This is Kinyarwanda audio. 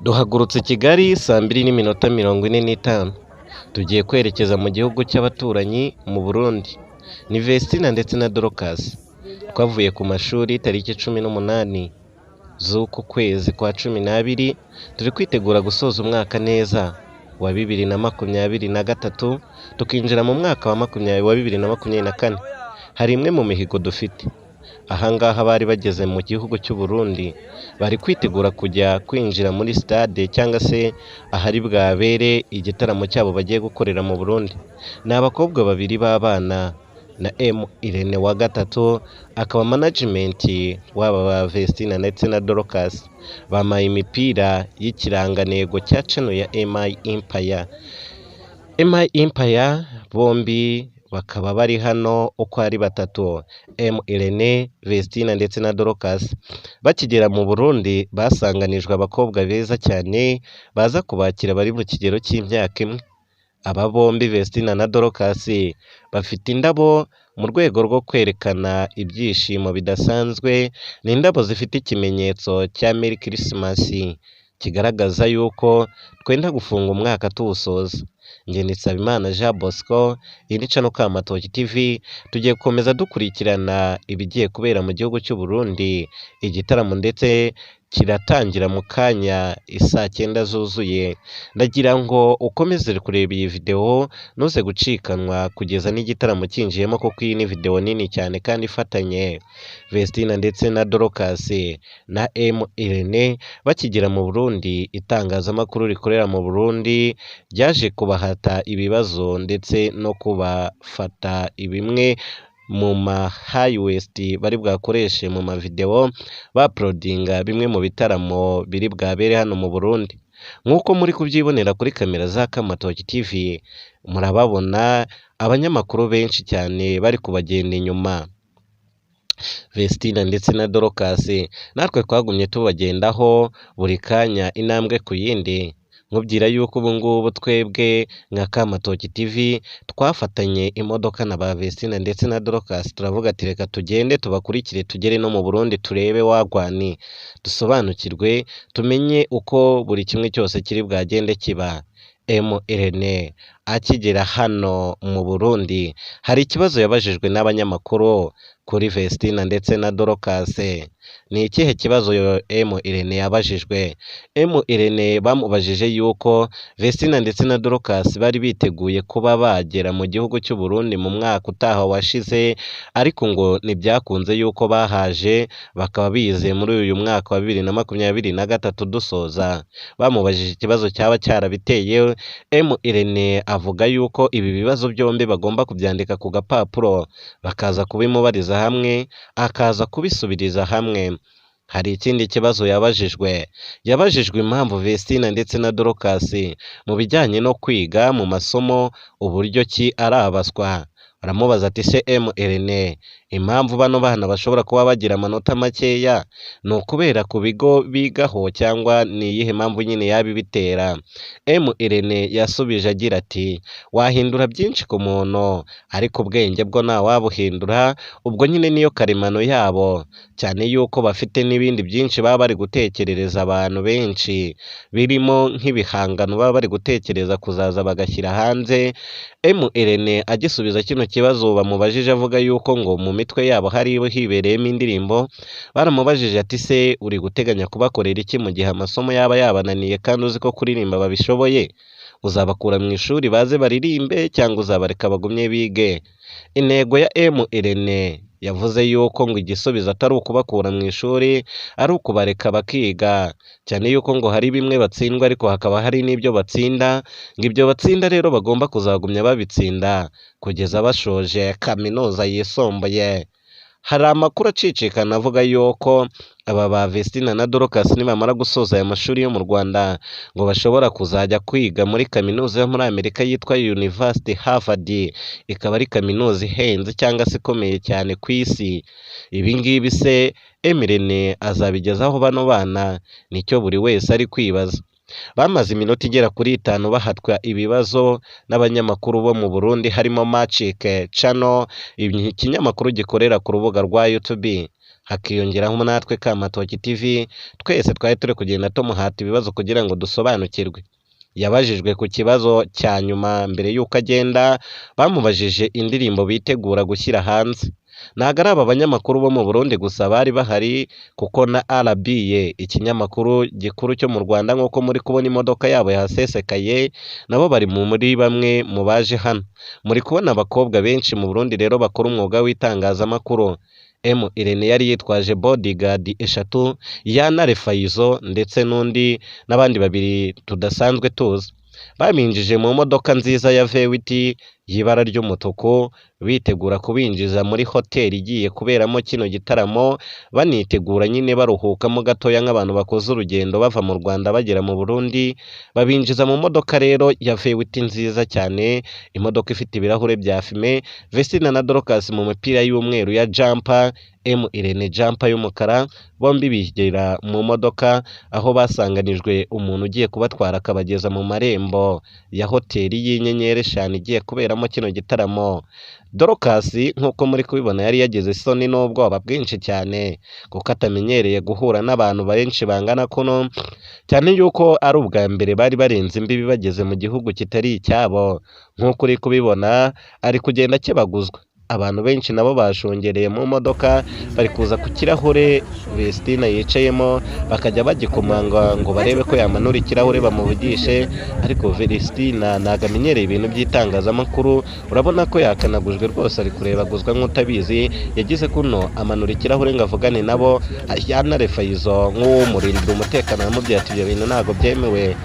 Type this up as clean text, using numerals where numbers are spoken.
Duhagurutse Kigali saa 2:45 tugiye kwerekeza mu gihugu cy'abaturanyi mu Burundi. Ni Vestina ndetse na Dorcas. Twavuye ku mashuri tariki 18 z'uku kwezi kwa 12, turi kwitegura gusoza umwaka neza wa 2023 tukinjira mu mwaka wa 2024. Hari imwe mu mihigo dufite. Ahangaha bari bageze mu gihugu cy'u Burundi, bari kwitegura kujya kwinjira muri stade cyangwa se ahari bwabere igitaramo cyabo bagiye gukorera mu Burundi. Ni abakobwa babiri b'abana na Irene wa gatatu, akaba management waba ba Vestina ndetse na Dorcas. Bamaye imipira y'ikirangantego cya channel ya MI Empire. MI Empire bombi bakaba bari hano uko ari batatu, Irene, Vestina ndetse na Dorcas. Bakigera mu Burundi basanganijwe abakobwa beza cyane baza kubakira bari mu kigero cy'imyaka imwe. Aba bombi Vestina na Dorcas bafite indabo mu rwego rwo kwerekana ibyishimo bidasanzwe. Ni indabo zifite ikimenyetso cya Merry Christmas kigaragaza yuko twenda gufunga umwaka tuwusoza. Njye ni Nsabimana Jean Bosco, iri cano Kamatoki TV. Tugiye gukomeza dukurikirana ibigiye kubera mu gihugu cy'u Burundi. Igitaramo ndetse kiratangira mu kanya isaa 9 zuzuye. Ndagira ngo ukomeze kureba iyi video ntuze gucikanwa kugeza n'igitaramo kinjiyemo, kuko iyi ni video nini cyane kandi ifatanye. Vestina ndetse na Dorcas na Irene bakigera mu Burundi, itangazamakuru rikorera mu Burundi ryaje kubahata ibibazo ndetse no kubafata ibimwe mu ma highwest bari bwakoreshe mu mavideo baprodinga bimwe mu bitaramo biri bwabere hano mu Burundi. Nk'uko muri kubyibonera kuri kamera za Kamatoki TV, murababona abanyamakuru benshi cyane bari kubagenda inyuma. Vestina ndetse na Dorcas natwe twagumye tubagendaho buri kanya intambwe ku yindi. Nkubwira yuko ubu ngubu twebwe nka Kamatoki TV twafatanye imodoka na ba Vestina ndetse na Dorcas, turavuga ati reka tugende tubakurikire tugere no mu Burundi turebe wagwani, dusobanukirwe tumenye uko buri kimwe cyose kiri bwagende kiba. Irene akigera hano mu Burundi hari ikibazo yabajijwe n'abanyamakuru kuri Vestina ndetse na Dorcas. Ni ikihe kibazo Irene yabajijwe? Irene bamubajije yuko Vestina ndetse na Dorcas bari biteguye kuba bagera mu gihugu cy'u Burundi mu mwaka utaha washize, ariko ngo ntibyakunze yuko bahaje, bakaba bize muri uyu mwaka wa 2023 dusoza. Bamubajije ikibazo cyaba cyarabiteye, Irene avuga yuko ibi bibazo byombi bagomba kubyandika ku gapapuro bakaza kubimubariza hamwe, akaza kubisubiriza hamwe. Hari ikindi kibazo yabajijwe impamvu Vestina ndetse na Dorcas mu bijyanye no kwiga mu masomo uburyo ki arabaswa. Aramubaza ati se Irene, impamvu bano bana bashobora kuba bagira amanota makeya ni ukubera ku bigo bigaho cyangwa ni iyihe mpamvu nyine yabibitera? Irene yasubije agira ati wahindura byinshi ku muntu ariko ubwenge bwo nta wabuhindura, ubwo nyine niyo karemano yabo, cyane yuko bafite n'ibindi byinshi baba bari gutekerereza abantu benshi, birimo nk'ibihangano baba bari gutekereza kuzaza bagashyira hanze. Irene agisubiza kino kibazo bamubajije avuga yuko ngo mu mitwe yabo hari hibereyemo indirimbo. Baramubajije ati se uri guteganya kubakorera iki mu gihe amasomo yaba yabananiye kandi uzi ko kuririmba babishoboye? Uzabakura mu ishuri baze baririmbe cyangwa uzabareka bagumye bige? Intego ya Irene yavuze yuko ngo igisubizo atari ukubakura mu ishuri, ari ukubareka bakiga, cyane yuko ngo hari bimwe batsindwa ariko hakaba hari n'ibyo batsinda, ngo ibyo batsinda rero bagomba kuzagumya babitsinda kugeza bashoje kaminuza yisumbuye. Hari amakuru acicikana avuga yuko aba ba Vestina na Dorcas nibamara gusoza aya mashuri yo mu Rwanda ngo bashobora kuzajya kwiga muri kaminuza yo muri Amerika yitwa University Harvard. Ikaba ari kaminuza ihenze cyangwa se ikomeye cyane ku isi. Ibi ngibi se Irene azabigezaho bano bana? Nicyo buri wese ari kwibaza. Bamaze iminota igera kuri 5 bahatwa ibibazo n'abanyamakuru bo mu Burundi, harimo Magic Channel, ikinyamakuru gikorera ku rubuga rwa YouTube. hakiyongeraho natwe Kamatoki TV, twese twari turi kugenda tumuhata ibibazo kugira ngo dusobanukirwe. Yabajijwe ku kibazo cya nyuma mbere y'uko agenda, bamubajije indirimbo bitegura gushyira hanze. Ntabwo ari aba banyamakuru bo mu Burundi gusa bari bahari, kuko na RBA ikinyamakuru gikuru cyo mu Rwanda nk'uko muri kubona imodoka yabo yahasesekaye, nabo bari muri bamwe mu baje hano. Muri kubona abakobwa benshi mu Burundi rero bakora umwuga w'itangazamakuru. Irene yari yitwaje bodyguard 3, Yanare Faizo ndetse n'undi n'abandi 2 tudasanzwe tuzi. Baminjije mu modoka nziza ya Vewiti y'ibara ry'umutuku, bitegura kubinjiza muri hoteli igiye kuberamo kino gitaramo, banitegura nyine baruhukamo gatoya nk'abantu bakoze urugendo bava mu Rwanda bagera mu Burundi. Babinjiza mu modoka rero ya Vewiti nziza cyane, imodoka ifite ibirahure bya fime, Vestina na Dorcas mu mipira y'umweru ya jumper, Irene jumper y'umukara. Bombi bigera mu modoka aho basanganijwe umuntu ugiye kubatwara akabageza mu marembo ya hoteli y'inyenyeri 5 igiye kuberamo kino gitaramo. Dorcas nk'uko muri kubibona yari yageze isoni n'ubwoba bwinshi cyane, kuko atamenyereye guhura n'abantu benshi bangana kuno, cyane yuko ari ubwa mbere bari barenze imbibi bageze mu gihugu kitari icyabo. Nk'uko uri kubibona ari kugenda akebaguzwa. Abantu benshi nabo bashungereye mu modoka, bari kuza ku kirahure Vestina yicayemo, bakajya bagikomanga ngo barebe ko yamanura ikirahure bamuvugishe, ariko Vestina ntabwo amenyereye ibintu by'itangazamakuru. Urabona ko yakanagujwe rwose, ari kurebaguzwa nk'utabizi. Yagize kuno amanura ikirahure ngo avugane nabo. Yanare Faizo nk'uwo murindira umutekano yamubwiye ati ibyo bintu ntabwo byemewe,